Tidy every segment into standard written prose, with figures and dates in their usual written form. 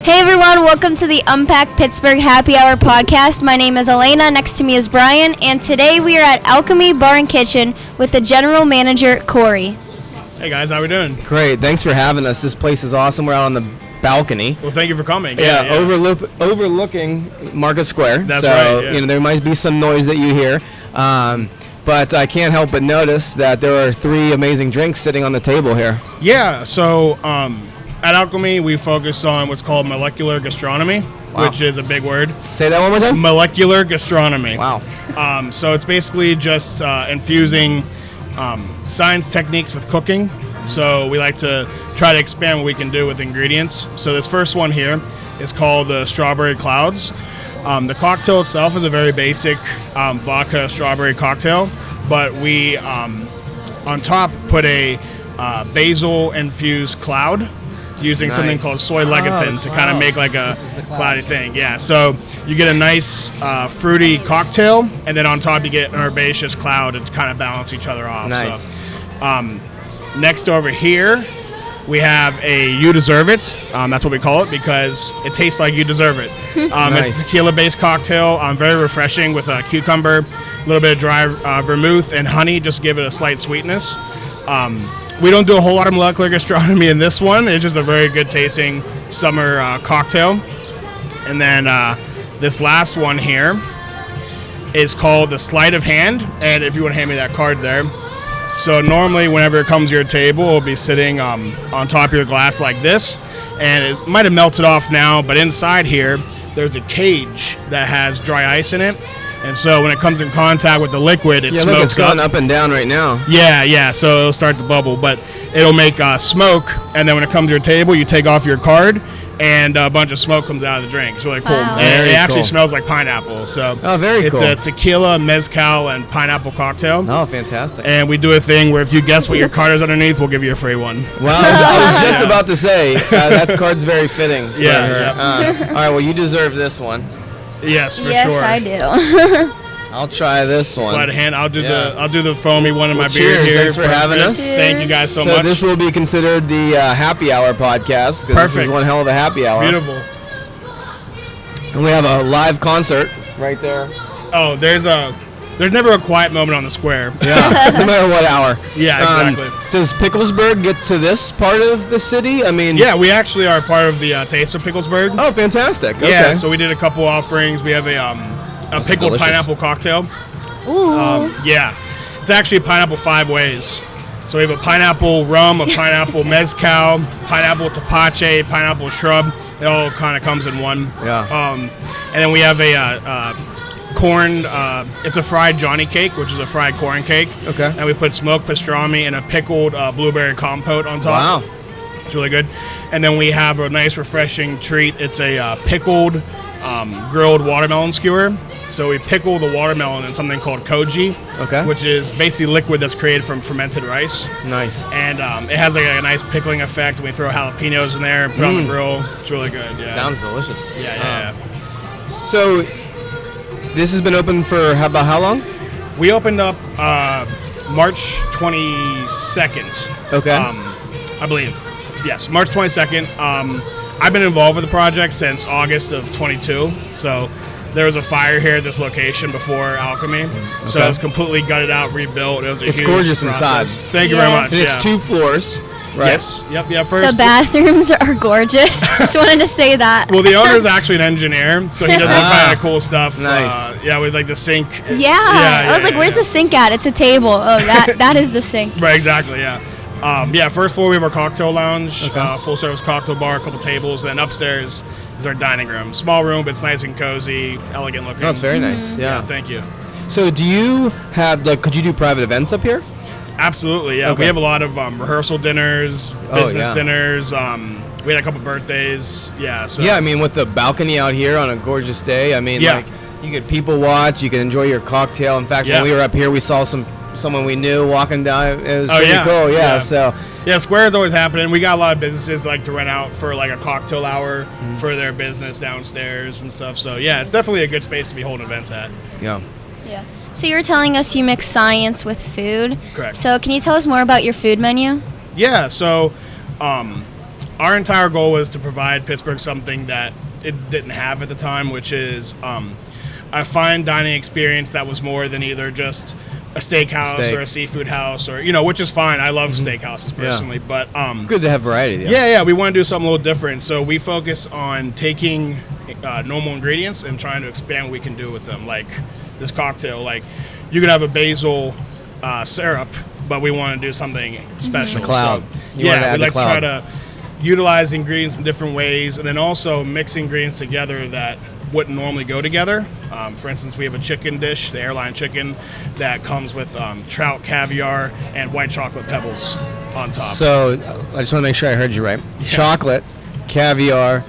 Hey everyone, welcome to the UnPack Pittsburgh Happy Hour podcast. My name is Alaina, next to me is Bryan, and today we are at Alchemy Bar Kitchen with the general manager, Cory. Hey guys, how we doing? Great, thanks for having us. This place is awesome. We're out on the balcony. Well, thank you for coming. Yeah. Overlooking Market Square. That's so, right. Yeah. There might be some noise that you hear. But I can't help but notice that there are 3 amazing drinks sitting on the table here. Yeah, so at Alchemy, we focus on what's called molecular gastronomy, which is a big word. Say that one more time? Molecular gastronomy. Wow. So it's basically just infusing science techniques with cooking. So we like to try to expand what we can do with ingredients. So this first one here is called the Strawberry Clouds. The cocktail itself is a very basic vodka strawberry cocktail, but we on top put a basil-infused cloud using something called soy lecithin to kind of make like a cloudy thing. Yeah, so you get a nice fruity cocktail, and then on top you get an herbaceous cloud to kind of balance each other off. Nice. So, next over here, we have a You Deserve It. That's what we call it because it tastes like you deserve it. Nice. It's a tequila-based cocktail, very refreshing with a cucumber, a little bit of dry vermouth, and honey, just give it a slight sweetness. We don't do a whole lot of molecular gastronomy in this one. It's just a very good tasting summer cocktail. And then this last one here is called the Sleight of Hand. And if you want to hand me that card there. So normally whenever it comes to your table, it'll be sitting on top of your glass like this. And it might have melted off now, but inside here, there's a cage that has dry ice in it. And so when it comes in contact with the liquid, it smokes look, it's going up and down right now. Yeah, so it'll start to bubble, but it'll make smoke, and then when it comes to your table, you take off your card, and a bunch of smoke comes out of the drink. It's really cool. Wow. And it actually cool. smells like pineapple. So very it's cool. a tequila, mezcal, and pineapple cocktail. Oh, fantastic. And we do a thing where if you guess what your card is underneath, we'll give you a free one. Well, I was just about to say, that card's very fitting. Yeah, for her. yeah. All right, well, you deserve this one. Yes, for yes, sure. I do. I'll try this one. Sleight of hand. I'll do the foamy one in my beer cheers. here. Thanks for having us. Thank you guys so So much. this will be considered the happy hour podcast. 'Cause This Perfect. is one hell of a happy hour. Beautiful. And we have a live concert right there. Oh, there's never a quiet moment on the square. Yeah, no matter what hour. Yeah, exactly. Does Picklesburg get to this part of the city? I mean, Yeah, we actually are part of the Taste of Picklesburg. Oh, fantastic. Okay. Yeah, so we did a couple offerings. We have a pickled delicious. pineapple cocktail. Ooh. Yeah, it's actually pineapple 5 ways. So we have a pineapple rum, a pineapple mezcal, pineapple tepache, pineapple shrub. It all kind of comes in one. Yeah. And then we have a corn. It's a fried Johnny cake, which is a fried corn cake. Okay. And we put smoked pastrami and a pickled blueberry compote on top. Wow. It's really good. And then we have a nice refreshing treat. It's a pickled grilled watermelon skewer. So we pickle the watermelon in something called koji, which is basically liquid that's created from fermented rice. Nice. And it has like a nice pickling effect. We throw jalapenos in there, put it on the grill. It's really good. Yeah. Sounds delicious. Yeah. So this has been open for about how long? We opened up March 22nd. Okay. I believe. Yes, March 22nd. I've been involved with the project since August of 22. So there was a fire here at this location before Alchemy. So it was completely gutted out, rebuilt. It was a It's huge gorgeous process. inside. Thank you very much. And it's 2 floors, right? Yes. Yep. Yeah. First. The bathrooms are gorgeous. Just wanted to say that. Well, the owner's actually an engineer, so he does all kind of cool stuff. Nice. Yeah, with like the sink. Yeah. I was like, where's the sink at? It's a table. Oh, that is the sink. Right. Exactly. Yeah. First floor we have our cocktail lounge, full service cocktail bar, a couple tables, and then upstairs is our dining room. Small room, but it's nice and cozy, elegant looking. Oh, it's very nice. Yeah. Thank you. So do you have, could you do private events up here? Absolutely, yeah. Okay. We have a lot of rehearsal dinners, business dinners. We had a couple birthdays. Yeah. So. Yeah, I mean, with the balcony out here on a gorgeous day, I mean, like, you could people watch, you can enjoy your cocktail. In fact, when we were up here, we saw someone we knew walking down. It was pretty cool. Yeah. So. Yeah, Square is always happening. We got a lot of businesses that like to rent out for like a cocktail hour for their business downstairs and stuff. So yeah, it's definitely a good space to be holding events at. Yeah. Yeah. So you were telling us you mix science with food. Correct. So can you tell us more about your food menu? Yeah. So our entire goal was to provide Pittsburgh something that it didn't have at the time, which is a fine dining experience that was more than either just a steakhouse or a seafood house, or which is fine. I love steakhouses personally, but good to have variety. Yeah, we want to do something a little different. So we focus on taking normal ingredients and trying to expand what we can do with them. Like this cocktail, like you could have a basil syrup, but we want to do something special. The cloud. So, we like to try to utilize ingredients in different ways, and then also mix ingredients together that wouldn't normally go together. For instance, we have a chicken dish, the airline chicken, that comes with trout, caviar, and white chocolate pebbles on top. So I just want to make sure I heard you right. Yeah. Chocolate, caviar,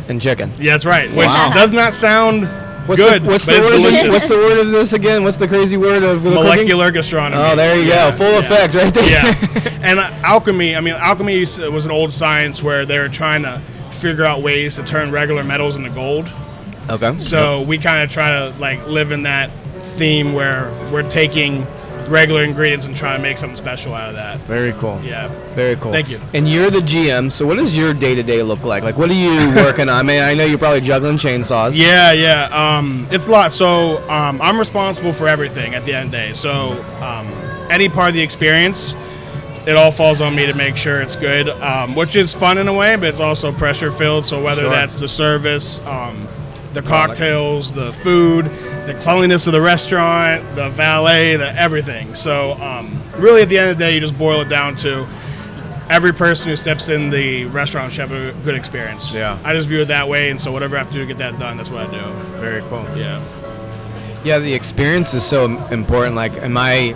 and chicken. Yeah, that's right. Which does not sound good, what's but it's delicious. What's the word of this again? What's the crazy word of molecular gastronomy? Oh, there you go. Full effect right there. Yeah. And alchemy was an old science where they were trying to figure out ways to turn regular metals into gold. Okay. So we kind of try to live in that theme where we're taking regular ingredients and trying to make something special out of that. Very cool. Yeah. Very cool. Thank you. And you're the GM, so what does your day-to-day look like? Like, what are you working on? I mean, I know you're probably juggling chainsaws. Yeah. It's a lot. So I'm responsible for everything at the end of the day. So any part of the experience, it all falls on me to make sure it's good, which is fun in a way, but it's also pressure-filled. So whether that's the service, the cocktails, the food, the cleanliness of the restaurant, the valet, the everything. So really at the end of the day, you just boil it down to every person who steps in the restaurant should have a good experience. Yeah. I just view it that way, and so whatever I have to do to get that done, that's what I do. Very cool. Yeah. Yeah, the experience is so important. Like in my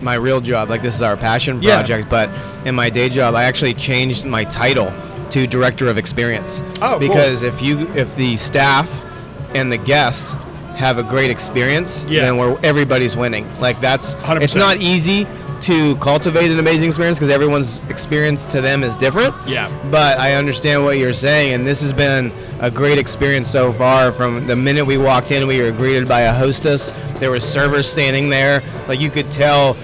real job, like this is our passion project, but in my day job, I actually changed my title to Director of Experience. Oh, because cool. if the staff and the guests have a great experience, then everybody's winning. Like that's 100%. It's not easy to cultivate an amazing experience because everyone's experience to them is different. Yeah. But I understand what you're saying, and this has been a great experience so far. From the minute we walked in, we were greeted by a hostess. There were servers standing there. Like you can tell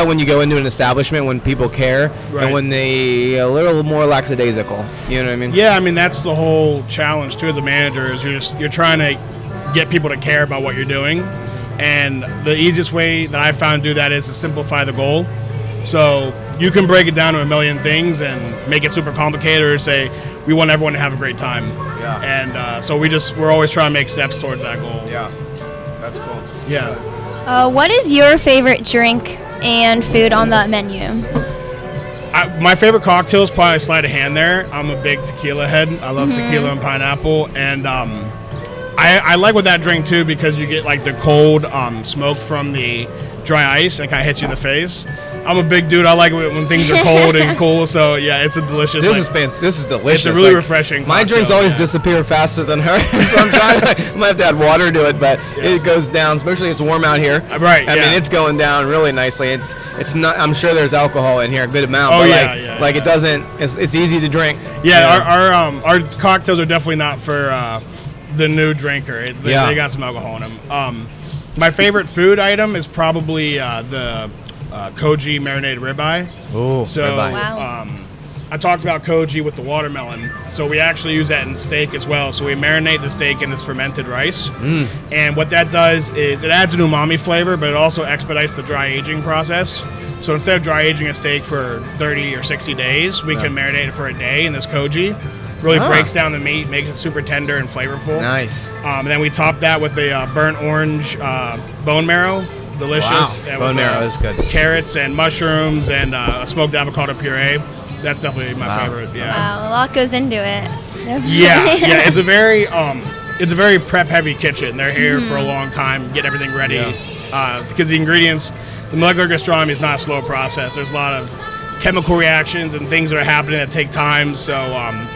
when you go into an establishment when people care and when they a little more lackadaisical. You know what I mean? Yeah, I mean that's the whole challenge too as a manager is you're trying to get people to care about what you're doing. And the easiest way that I found to do that is to simplify the goal. So you can break it down to a million things and make it super complicated, or say we want everyone to have a great time. Yeah. And so we're always trying to make steps towards that goal. Yeah, that's cool. Yeah. What is your favorite drink and food on the menu? My favorite cocktail is probably sleight of hand there. I'm a big tequila head. I love tequila and pineapple, and I like with that drink too because you get like the cold smoke from the dry ice and kind of hits you in the face. I'm a big dude. I like it when things are cold and cool. So yeah, it's a delicious. This is delicious. It's a really refreshing. My drinks always disappear faster than hers, so I'm trying. I might have to add water to it, but it goes down. Especially it's warm out here. Right. I mean, it's going down really nicely. It's not. I'm sure there's alcohol in here, a good amount. Oh but like it doesn't. It's easy to drink. Yeah, our cocktails are definitely not for the new drinker. They got some alcohol in them. My favorite food item is probably the koji marinated ribeye. Oh, so ribeye. Wow. I talked about koji with the watermelon. So we actually use that in steak as well. So we marinate the steak in this fermented rice. And what that does is it adds an umami flavor, but it also expedites the dry aging process. So instead of dry aging a steak for 30 or 60 days, we can marinate it for a day in this koji. Really breaks down the meat, makes it super tender and flavorful. Nice. And then we top that with a burnt orange bone marrow. Delicious. Wow. Bone marrow is good. Carrots and mushrooms and a smoked avocado puree. That's definitely my favorite. Yeah. Wow, a lot goes into it. Yeah. It's a very prep heavy kitchen. They're here for a long time, get everything ready. Because the ingredients, the molecular gastronomy is not a slow process. There's a lot of chemical reactions and things that are happening that take time. So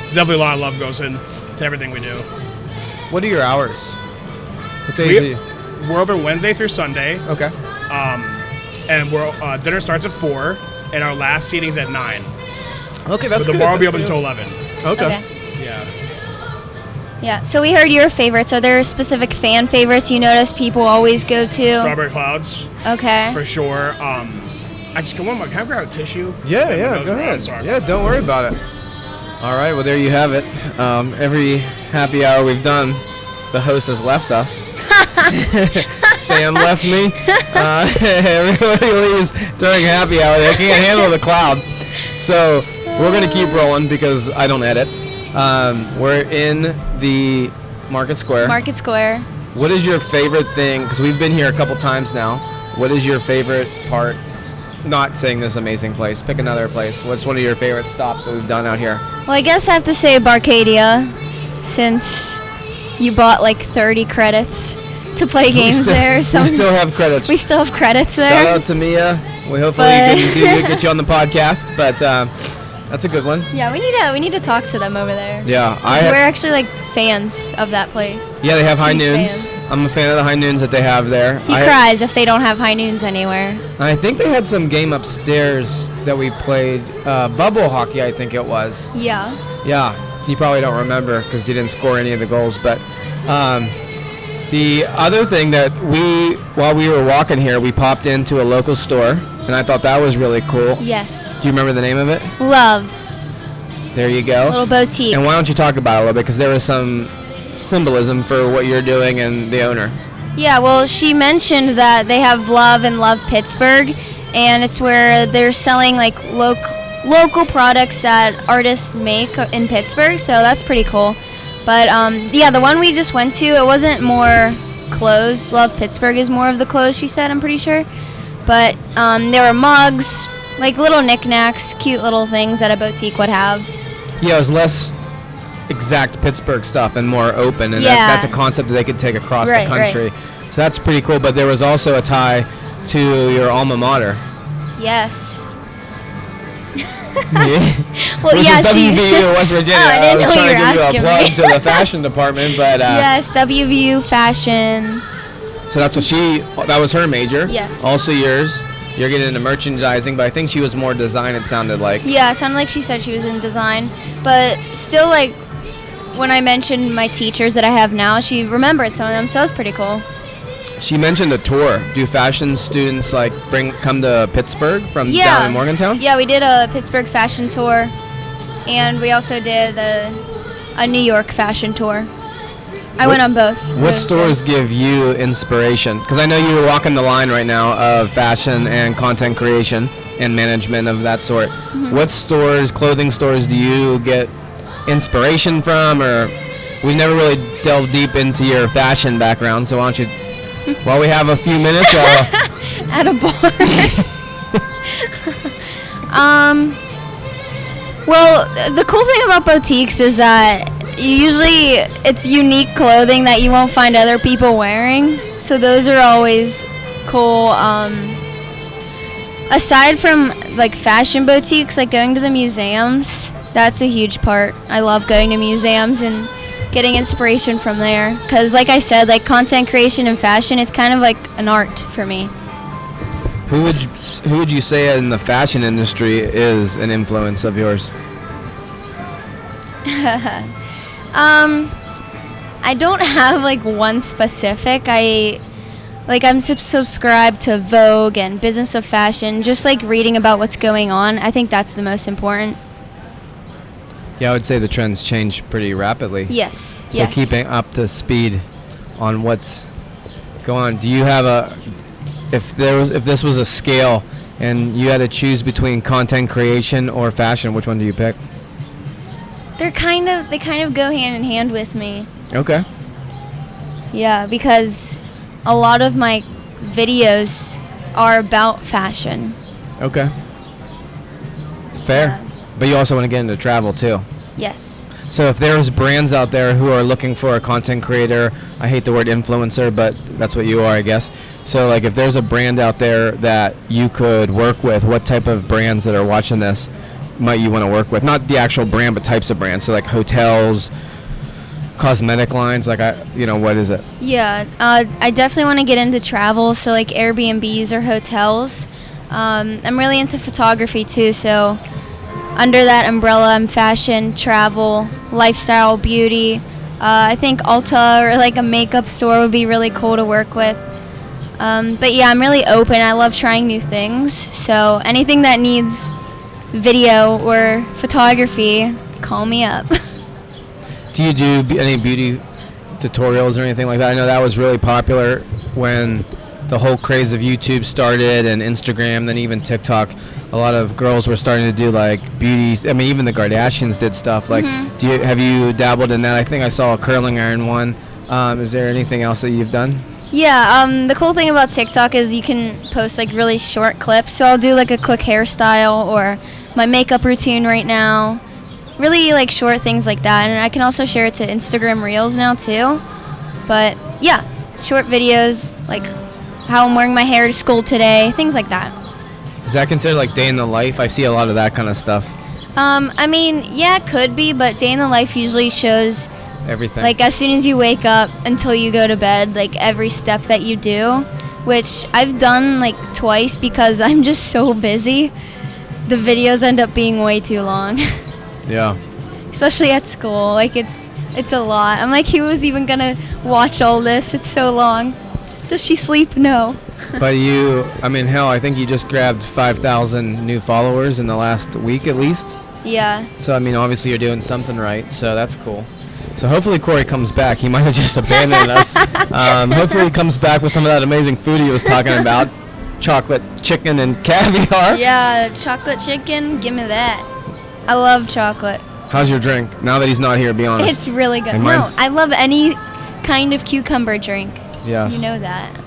definitely a lot of love goes into everything we do. What are your hours? What days are you? We're open Wednesday through Sunday. Okay. And dinner starts at 4, and our last seating's at 9. Okay, that's good. But the bar will be open until 11. Okay. Yeah, so we heard your favorites. Are there specific fan favorites you notice people always go to? Strawberry Clouds. Okay. For sure. Actually, can I grab a tissue? Yeah, go ahead. Sorry. Yeah, don't worry about it. All right, well, there you have it. Every happy hour we've done, the host has left us. Sam left me. Everybody leaves during happy hour. They can't handle the cloud. So we're going to keep rolling because I don't edit. We're in the Market Square. Market Square. What is your favorite thing? Because we've been here a couple times now. What is your favorite part? Not saying this amazing place. Pick another place. What's one of your favorite stops that we've done out here? Well, I guess I have to say Barcadia, since you bought like 30 credits to play games there. So we still have credits. We still have credits there. Shout out to Mia. We hopefully can get you on the podcast, but that's a good one. Yeah, we need to talk to them over there. Yeah, we're actually like fans of that place. Yeah, they have high noons. Fans. I'm a fan of the high noons that they have there. He cries if they don't have high noons anywhere. I think they had some game upstairs that we played, bubble hockey, I think it was. Yeah. Yeah, you probably don't remember because you didn't score any of the goals, but the other thing that while we were walking here, we popped into a local store, and I thought that was really cool. Yes. Do you remember the name of it? Love. There you go. A little boutique. And why don't you talk about it a little bit, because there was some symbolism for what you're doing and the owner. Yeah, well, she mentioned that they have Love and Love Pittsburgh, and it's where they're selling like local products that artists make in Pittsburgh, so that's pretty cool. But yeah, the one we just went to, it wasn't more clothes. Love Pittsburgh is more of the clothes, she said, I'm pretty sure. But there were mugs, like little knickknacks, cute little things that a boutique would have. Yeah, it was less exact Pittsburgh stuff and more open, and that's a concept that they could take across the country. Right. So that's pretty cool, but there was also a tie to your alma mater. Yes. Well, yeah, WVU West Virginia. Oh, I didn't know was trying you were to give asking you a plug me. to the fashion department, but yes, WVU fashion. So that's what that was her major. Yes. Also yours. You're getting into merchandising, but I think she was more design, it sounded like. Yeah, it sounded like she said she was in design, but still, like, when I mentioned my teachers that I have now, she remembered some of them, so that was pretty cool. She mentioned a tour. Do fashion students like come to Pittsburgh from down in Morgantown? Yeah, we did a Pittsburgh fashion tour, and we also did a New York fashion tour. I went on both. What stores give you inspiration? Because I know you were walking the line right now of fashion and content creation and management of that sort. Mm-hmm. What stores, clothing stores, do you get inspiration from? Or we never really delved deep into your fashion background, so why don't you, while we have a few minutes, at a bar. Well, the cool thing about boutiques is that usually it's unique clothing that you won't find other people wearing, so those are always cool. Aside from like fashion boutiques, like going to the museums, that's a huge part. I love going to museums and getting inspiration from there, because like I said, like content creation and fashion is kind of like an art for me. Who would you say in the fashion industry is an influence of yours? I don't have like one specific. I'm subscribed to Vogue and Business of Fashion, just like reading about what's going on. I think that's the most important. Yeah, I would say the trends change pretty rapidly. Yes. So keeping up to speed on what's going on. Do you have if this was a scale and you had to choose between content creation or fashion, which one do you pick? They kind of go hand in hand with me. Okay. Yeah, because a lot of my videos are about fashion. Okay. Fair. Yeah. But you also want to get into travel too. Yes. So if there's brands out there who are looking for a content creator, I hate the word influencer, but that's what you are, I guess. So like if there's a brand out there that you could work with, what type of brands that are watching this might you want to work with? Not the actual brand, but types of brands. So like hotels, cosmetic lines, like what is it? Yeah, I definitely want to get into travel, so like Airbnbs or hotels. I'm really into photography too, so under that umbrella, I'm fashion, travel, lifestyle, beauty. I think Ulta or like a makeup store would be really cool to work with. But yeah, I'm really open. I love trying new things, so anything that needs video or photography, call me up. Do you do any beauty tutorials or anything like that? I know that was really popular when the whole craze of YouTube started and Instagram, then even TikTok. A lot of girls were starting to do like beauty. I mean, even the Kardashians did stuff. Like, have you dabbled in that? I think I saw a curling iron one. Is there anything else that you've done? Yeah, the cool thing about TikTok is you can post like really short clips. So I'll do like a quick hairstyle or my makeup routine right now. Really like short things like that. And I can also share it to Instagram Reels now too. But yeah, short videos like how I'm wearing my hair to school today, things like that. Is that considered like day in the life? I see a lot of that kind of stuff. I mean, yeah, it could be, but day in the life usually shows everything. Like as soon as you wake up until you go to bed, like every step that you do, which I've done like twice because I'm just so busy. The videos end up being way too long. Yeah. Especially at school, like it's a lot. I'm like, who was even gonna watch all this? It's so long. Does she sleep? No. But I mean, hell, I think you just grabbed 5,000 new followers in the last week at least. Yeah. So, I mean, obviously you're doing something right, so that's cool. So hopefully Cory comes back. He might have just abandoned us. Hopefully he comes back with some of that amazing food he was talking about. Chocolate chicken and caviar. Yeah, chocolate chicken, give me that. I love chocolate. How's your drink? Now that he's not here, be honest. It's really good. And No, I love any kind of cucumber drink. Yes. You know that.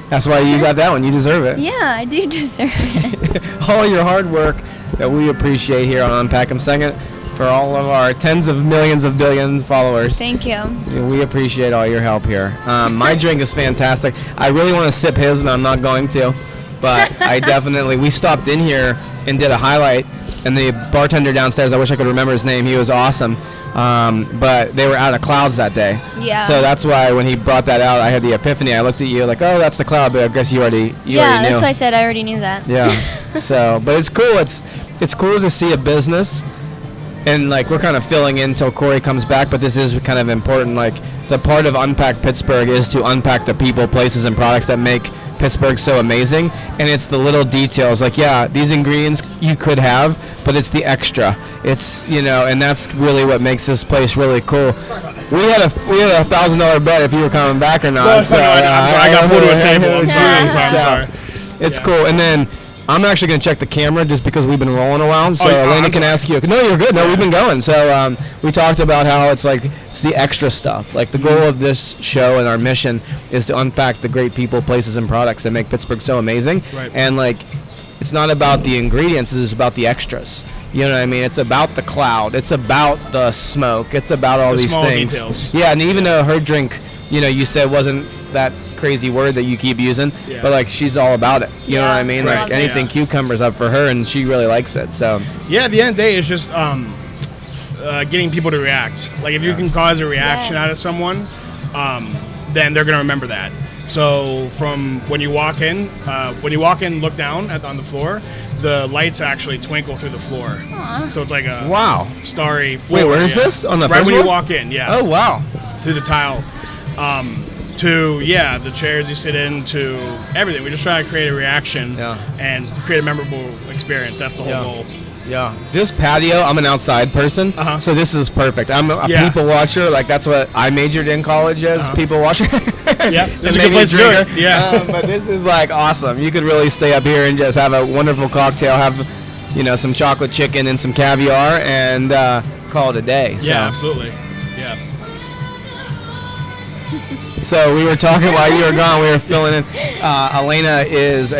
That's why you got that one. You deserve it. Yeah, I do deserve it. All your hard work that we appreciate here on Unpack. I'm second for all of our tens of millions of billions followers. Thank you. We appreciate all your help here. My drink is fantastic. I really want to sip his, and I'm not going to. But I definitely, we stopped in here and did a highlight, and the bartender downstairs, I wish I could remember his name. He was awesome. But they were out of clouds that day. Yeah. So that's why when he brought that out, I had the epiphany. I looked at you like, oh, that's the cloud, but I guess you already knew. That's why I said I already knew that. Yeah. So, but it's cool. It's cool to see a business, and like we're kind of filling in until Cory comes back. But this is kind of important. Like the part of Unpack Pittsburgh is to unpack the people, places, and products that make Pittsburgh so amazing. And it's the little details. Like, yeah, these ingredients you could have, but it's the extra. It's, and that's really what makes this place really cool. We had a $1,000 bet if you were coming back or not. No, so I got pulled to a table. I'm sorry. It's cool. And then I'm actually going to check the camera just because we've been rolling around. So Alaina can ask you. No, you're good. No, we've been going. So we talked about how it's the extra stuff. Like the goal of this show and our mission is to unpack the great people, places, and products that make Pittsburgh so amazing. Right. And it's not about the ingredients. It's about the extras. You know what I mean? It's about the cloud. It's about the smoke. It's about all these small things. Details. Yeah, and even though her drink, you said wasn't that crazy word that you keep using, but she's all about it. You know what I mean? Right. Anything cucumbers up for her, and she really likes it. So yeah, at the end of the day, it's just getting people to react. Like if you can cause a reaction out of someone, then they're gonna remember that. So from when you walk in, look down on the floor. The lights actually twinkle through the floor. Aww. So it's like a starry floor. Wait, where is this? On the right first when floor? you walk in, yeah. Oh wow. Through the tile. To the chairs you sit in, to everything. We just try to create a reaction and create a memorable experience. That's the whole goal. Yeah. This patio, I'm an outside person, so this is perfect. I'm a people watcher. Like that's what I majored in college as, people watcher. Yeah, this is a good place to do it. Yeah. But this is awesome. You could really stay up here and just have a wonderful cocktail, have some chocolate chicken and some caviar, and call it a day. So. Yeah, absolutely. Yeah. So we were talking while you were gone. We were filling in. Alaina is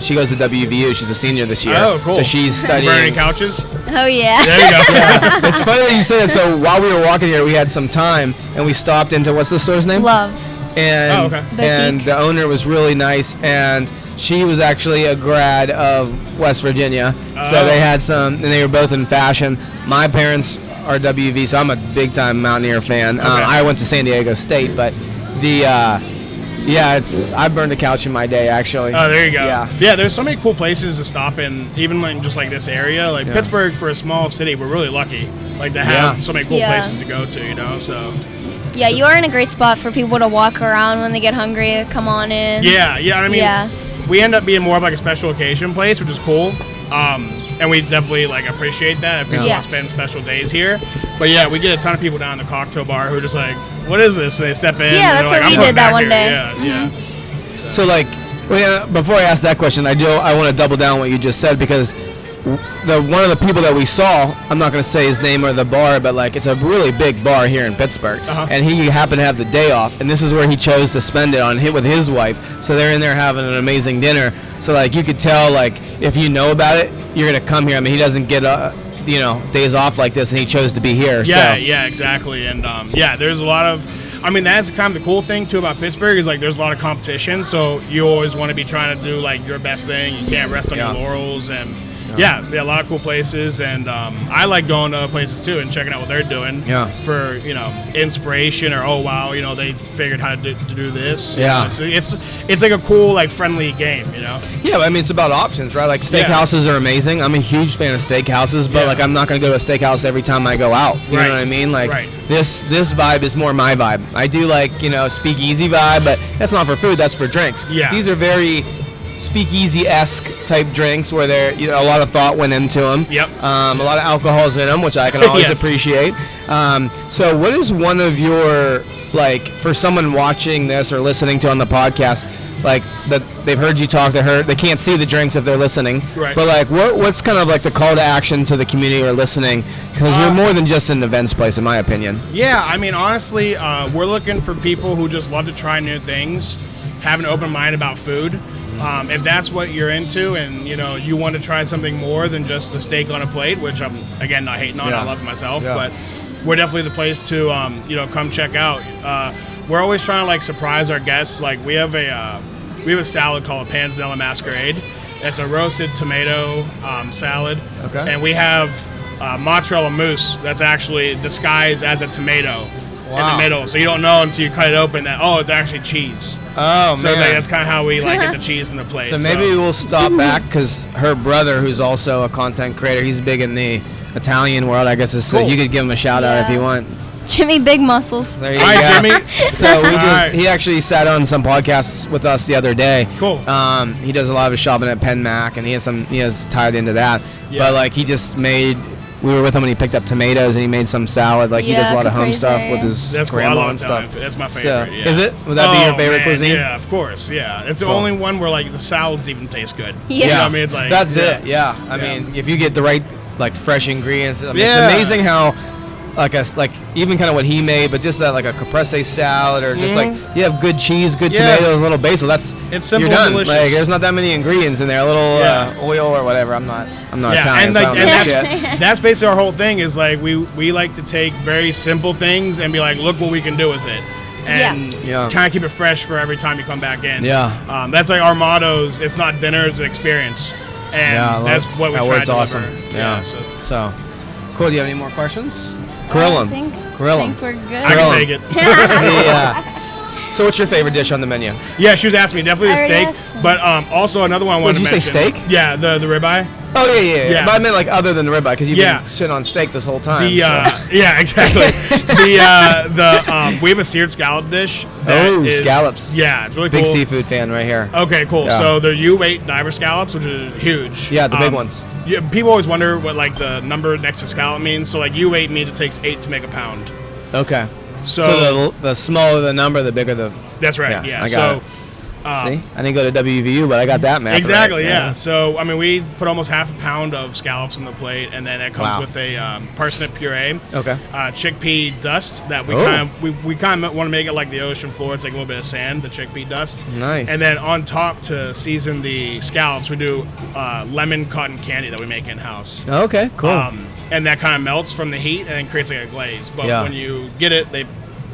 she goes to WVU. She's a senior this year. Oh, cool. So she's studying. Burning couches. Oh yeah. There you go. Yeah. It's funny that you say that. So while we were walking here, we had some time, and we stopped into what's the store's name? Love. And Boutique. and the owner was really nice, and she was actually a grad of West Virginia. So they had some, and they were both in fashion. My parents are WV, so I'm a big time Mountaineer fan. I went to San Diego State, but I burned a couch in my day actually. Oh, there you go. Yeah, there's so many cool places to stop in, even in just like this area. Like Pittsburgh, for a small city, we're really lucky to have so many cool places to go to. So yeah, you are in a great spot for people to walk around when they get hungry. Come on in. Yeah. I mean, we end up being more of like a special occasion place, which is cool. and we definitely like appreciate that. People want to spend special days here, but yeah, we get a ton of people down in the cocktail bar who are just like, "What is this?" And they step in. Yeah, that's what we did that one day. Yeah. So like, before I ask that question, I want to double down what you just said, because one of the people that we saw, I'm not going to say his name or the bar, but like it's a really big bar here in Pittsburgh, and he happened to have the day off, and this is where he chose to spend it on with his wife. So they're in there having an amazing dinner. So like you could tell, like if you know about it, you're going to come here. I mean, he doesn't get days off like this, and he chose to be here. Yeah, yeah, exactly. And there's a lot of. I mean, that's kind of the cool thing too about Pittsburgh is like there's a lot of competition, so you always want to be trying to do like your best thing. You can't rest on your laurels, and a lot of cool places, and I like going to other places too and checking out what they're doing for inspiration, or they figured how to do this. So it's like a cool like friendly game, Yeah, I mean it's about options, right? Like steakhouses are amazing. I'm a huge fan of steakhouses, but like I'm not going to go to a steakhouse every time I go out. You know what I mean? Like this vibe is more my vibe. I do like speakeasy vibe, but that's not for food. That's for drinks. Yeah, these are very speakeasy-esque type drinks where there a lot of thought went into them. Yep. A lot of alcohol's in them, which I can always appreciate. So what is one of your, like, for someone watching this or listening to on the podcast, like that they've heard you talk, they can't see the drinks if they're listening, but like what's kind of like the call to action to the community or listening, because you're more than just an events place in my opinion. Yeah, I mean honestly, we're looking for people who just love to try new things, have an open mind about food. If that's what you're into, and you want to try something more than just the steak on a plate, which I'm again not hating on, I love it myself, but we're definitely the place to come check out. We're always trying to like surprise our guests. Like we have a salad called a Panzanella Masquerade. It's a roasted tomato salad, and we have mozzarella mousse that's actually disguised as a tomato. In the middle, so you don't know until you cut it open that it's actually cheese. Oh, so man, that's kind of how we like get the cheese in the plate. So maybe we'll stop back, because her brother, who's also a content creator, he's big in the Italian world, I guess. So you could give him a shout out if you want. Jimmy Big Muscles. There you go. Jimmy. So he actually sat on some podcasts with us the other day. Cool. He does a lot of his shopping at Penn Mac, and he has tied into that. Yeah. But like he just made. We were with him and he picked up tomatoes and he made some salad. Like he does a lot of home stuff with his grandma and stuff. That's my favorite. So, is it? Would that be your favorite cuisine? Yeah, of course. Yeah, it's the only one where like the salads even taste good. Yeah, you know what I mean, it's like that's it. Yeah, I mean, if you get the right like fresh ingredients, I mean, it's amazing how. Like even kind of what he made, but just that like a caprese salad, or just like you have good cheese, good tomatoes, a little basil. It's simple, you're done. Delicious. Like there's not that many ingredients in there. A little oil or whatever. I'm not Italian. And that's basically our whole thing. Is like we like to take very simple things and be like, look what we can do with it, and kind of keep it fresh for every time you come back in. Yeah, that's like our mottos. It's not dinner, it's an experience, and that's what we try to deliver. Awesome. Yeah. So cool. Do you have any more questions? Grill him. I think we're good. I can take it. Yeah. So what's your favorite dish on the menu? Yeah, she was asking me. Definitely the steak. But also another one I wanted to mention. Did you say steak? Yeah, the ribeye. Oh, yeah. But I meant like other than the ribeye, because you've been shitting on steak this whole time. Yeah, exactly. We have a seared scallop dish. Scallops. Yeah, it's really cool. Big seafood fan right here. Okay, cool. Yeah. So they're U8 diver scallops, which is huge. Yeah, the big ones. Yeah, people always wonder what like the number next to scallop means. So like U8 means it takes 8 to make a pound. Okay. So the smaller the number, the bigger the. That's right. Yeah. I got it. See, I didn't go to WVU, but I got that math. Exactly, right. Yeah. So, I mean, we put almost half a pound of scallops on the plate, and then it comes with a parsnip puree, chickpea dust that we kind of want to make it like the ocean floor. It's like a little bit of sand, the chickpea dust. Nice. And then on top to season the scallops, we do lemon cotton candy that we make in house. Okay, cool. And that kind of melts from the heat and then creates like a glaze. But when you get it,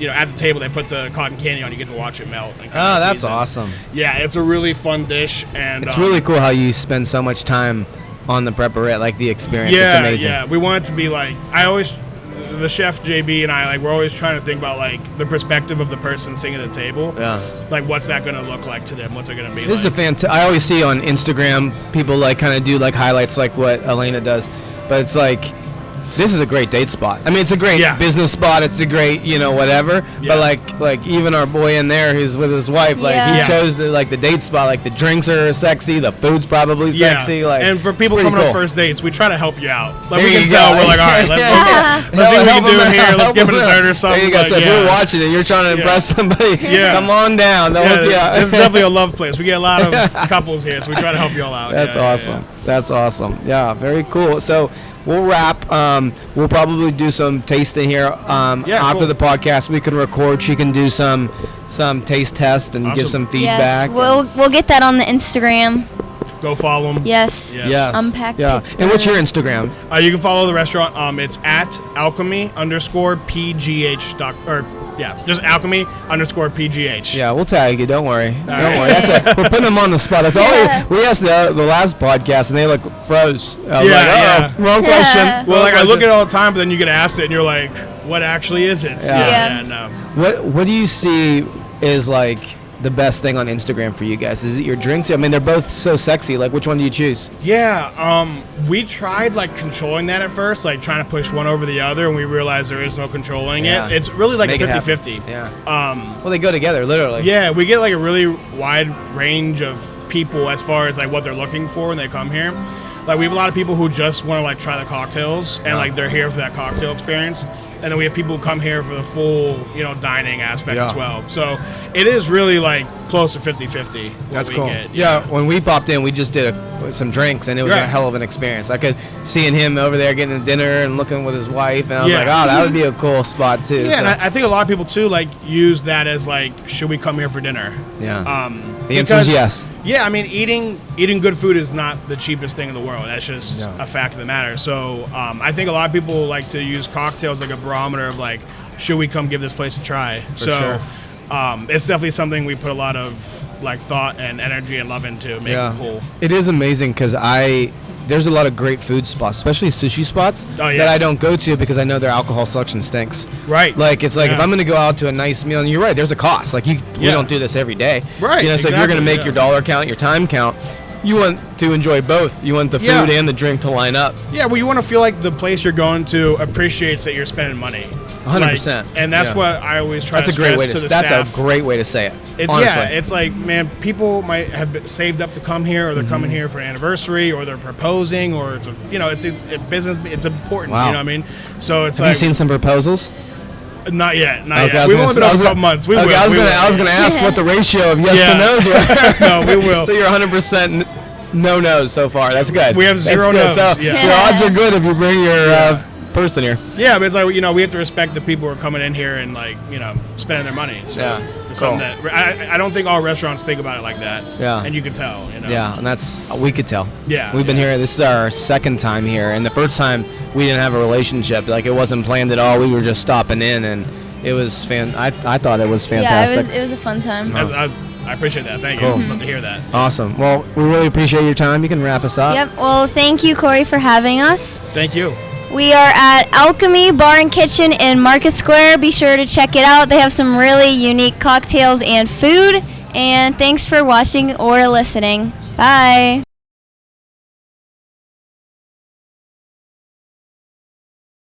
at the table they put the cotton candy on. You get to watch it melt. And that's awesome. Yeah, it's a really fun dish, and it's really cool how you spend so much time on the preparation, like the experience. It's amazing. Yeah, we want it to be like the chef JB and I we're always trying to think about like the perspective of the person sitting at the table. Yeah, like what's that going to look like to them? What's it going to be? This is a fantastic. I always see on Instagram people like kind of do like highlights like what Alaina does, but it's like. this is a great date spot. I mean, it's a great business spot. It's a great, whatever. Yeah. But like even our boy in there, who's with his wife, like he chose the date spot. Like the drinks are sexy, the food's probably sexy. Like, and for people coming on first dates, we try to help you out. Like there we can tell, we're like, all right, let's see what we can do here. Let's give it a dessert or something. There you go. So if you're watching and you're trying to impress somebody, come on down. It's definitely a love place. We get a lot of couples here, so we try to help you all out. That's awesome. That's awesome. Yeah, very cool. So we'll wrap. We'll probably do some tasting here after the podcast. We can record. She can do some taste tests and give some feedback. Yes, we'll get that on the Instagram. Go follow them. Yes. UnPack Pittsburgh. And what's your Instagram? You can follow the restaurant. It's at Alchemy _PGH. Just Alchemy _PGH. Yeah, we'll tag you. Don't worry. Don't worry. We're putting them on the spot. That's all. We asked the last podcast, and they froze. Wrong question. Well, I look at it all the time, but then you get asked it, and you're like, what actually is it? No. What do you see is like the best thing on Instagram for you guys? Is it your drinks? I mean, they're both so sexy. Like, which one do you choose? Yeah, we tried controlling that at first, trying to push one over the other, and we realized there is no controlling it. It's really a 50-50. Yeah. Well, they go together, literally. Yeah, we get a really wide range of people as far as what they're looking for when they come here. We have a lot of people who just want to try the cocktails and they're here for that cocktail experience, and then we have people who come here for the full dining aspect as well. So it is really close to 50-50. That's cool. Yeah, when we popped in, we just did some drinks, and it was a hell of an experience. I could seeing him over there getting a dinner and looking with his wife, and I was like, oh, that would be a cool spot too. Yeah, and I think a lot of people too use that as should we come here for dinner? Yeah. The answer is yes. Yeah, I mean, eating good food is not the cheapest thing in the world. That's just a fact of the matter. So I think a lot of people like to use cocktails like a barometer of should we come give this place a try? It's definitely something we put a lot of thought and energy and love into, make it cool. It is amazing because there's a lot of great food spots, especially sushi spots that I don't go to because I know their alcohol selection stinks. Right. If I'm going to go out to a nice meal, and you're right, there's a cost. We don't do this every day. Right. So if you're going to make your dollar count, your time count, you want to enjoy both. You want the food and the drink to line up. Yeah, well, you want to feel like the place you're going to appreciates that you're spending money. 100%. And that's what I always try to stress to the staff. That's a great way to say it. Honestly. Yeah, it's man, people might have saved up to come here, or they're coming here for an anniversary, or they're proposing, or it's a business. It's important. Wow. You know what I mean? So it's Have you seen some proposals? Not yet. We've only been on a couple months. I was going to ask what the ratio of yes to no's were. No, we will. So you're 100% no no's so far. That's good. We have 0 no's. So your odds are good if you bring your person here. Yeah, but it's we have to respect the people who are coming in here and spending their money. So it's something that I don't think all restaurants think about it like that. Yeah. And you can tell. Yeah, and we could tell. Yeah. We've been here. This is our second time here, and the first time we didn't have a relationship. It wasn't planned at all. We were just stopping in, and it was I thought it was fantastic. Yeah, it was a fun time. I appreciate that. Thank cool. you. Love to hear that. Awesome. Well, we really appreciate your time. You can wrap us up. Yep. Well, thank you, Cory, for having us. Thank you. We are at Alchemy Bar Kitchen in Market Square. Be sure to check it out. They have some really unique cocktails and food. And thanks for watching or listening. Bye.